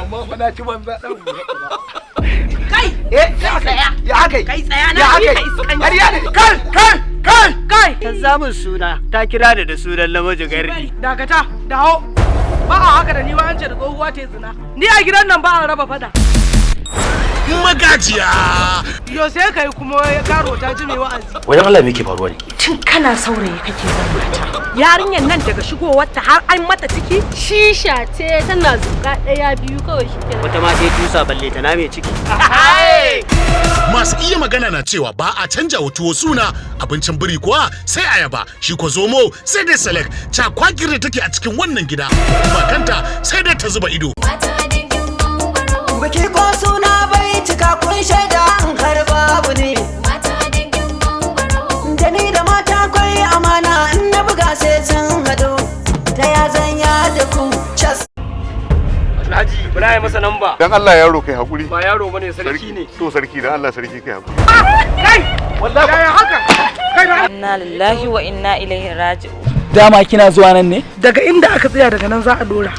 amma fa na ci banza dan kai ya kai kai tsaya na ƙarya ne kai ta zamun suna ta kira da sunan namiji gardi. Dakata dawo ba a haka da ni ba an ce da tsohuwa ta zina ni a gidan nan ba a raba fada. Magajiya. Yo sai kai kuma ya karo ta ji mai wa'azi. Wajen Allah me yake faruwa ne? Tun kana saurayi kake mata. Yarinyar nan daga shigowar ta har an mata ciki. Shisha ce tana zuka ɗaya biyu kawai shikenan. Wata ma sai tusa balle ta na mai ciki. Masu iya magana na cewa ba a canja wa tuwo suna, abincin biri kuwa sai ayaba, shi ko zomo sai dai salak. Cakwakir da take a cikin wannan gida, makanta sai dai ta zuba ido. Biki ko suna bai cika kun shaida an har babu ne. Da ni da mata kwai amana in na buga sai sun hado. Ta ya zan ya da ku cas. Alhaji Ibrahim masa namba. dan Allah yaro kai hakuri Ba yaro bane sarki ne. to sarki dan Allah sarki kai hakuri Kai wallahi haka. Kai Inna lillahi wa inna ilaihi raji'un. Dama kina zuwa nan ne? daga inda aka tsaya daga nan za a dora.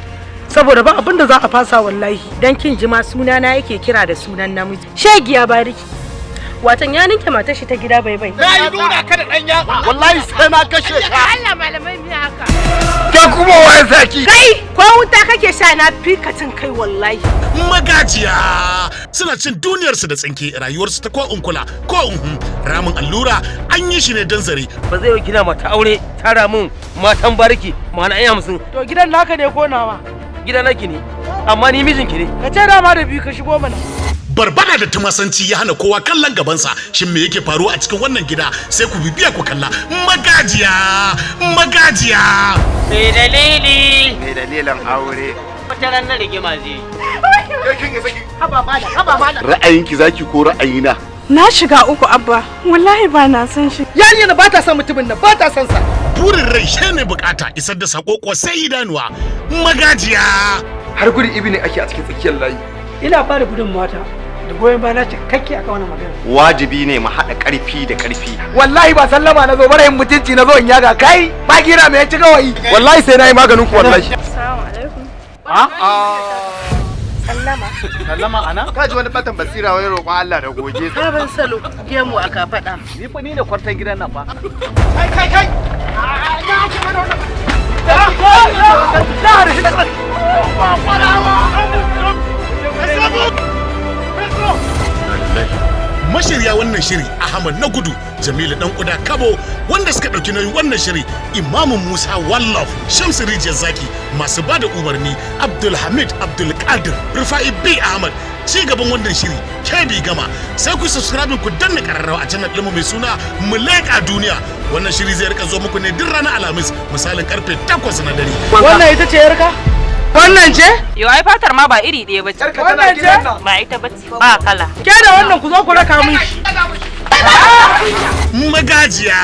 Saboda ba abin da za a fasa wallahi. Dan kin ji ma suna na yake kira da sunan namiji. Shegiya bariki. Watan ya ninke matar shi ta gida bai. na yi nuna ka da dan yatsa wallahi sai na kashe ka Allah malamai mi haka. ke kuma waye zaki Kai ko wuta kake sha na fikacin kai wallahi. Magajiya suna cin duniyarsu da tsinke, rayuwarsu ta ko unkula ko ramin allura an yi shi ne dan zare. Ba zai gina mata aure tara min matan bariki ma'ana ai 50. To gidan naka ne ko nawa? Gida naki ne amma ni mijinki ne. Ka ce dama da biyu ka shigo mana. Barbada da tumasanci ya hana kowa kallon gabansa. Shin me yake faruwa a cikin wannan gida? Sai ku bibiya ku kalla. Magajiya. Mai dalili. me dalilan aure Wata ran na rigima zai. kai kin ga saki Haba bala. ra'ayinki zaki ko ra'ayina Na shiga uku abba. Wallahi ba na san shi. Yarinya ba ta son mutumin nan ba ta son sa. Burin rai shi ne bukata isar da sako ko sai idanuwa. Magajiya. har gudu ibi ne ake a cikin tsakiyar layi Ina fara gudun mata da goyon bana cikakke akan wannan magana. Wajibi ne mu haɗa ƙarfi da ƙarfi. wallahi ba sallama na zo bara yin mutunci na zo in yaga kai ba gira me ya ci gawayi wallahi sai na yi maganin ku wallahi Assalamu alaikum. sallama ana ka ji wani batan basira wai roƙon Allah da goge Sabon salo gemu aka faɗa. ni fa ni da kwartan gidan nan fa Kai. Mashirya wannan shiri Ahmad na gudu, Jamilu dan kuda Kabo, wanda suka dauki nauyin wannan shiri Imamu Musa Wallaf, Shamsu Rijiyar Zaki, masu bada umarni Abdulhamid Abdulkadir, Rufai B Ahmad. Ci gaban wannan shiri KB Gama, sai ku subscribe ku danna kararrawa a channel ɗinmu mai suna Muleka Duniya. Wannan shiri zai rika zo muku ne duk ranar Alhamis misalin karfe 8 na dare. Wannan ita ce yarka? Wannan ce? Yo ai fatar ma ba iri ɗaya bace. Wannan ce? Ba ita bace. Ba kala. Ke da wannan ku zo ku raka min shi. Magajiya.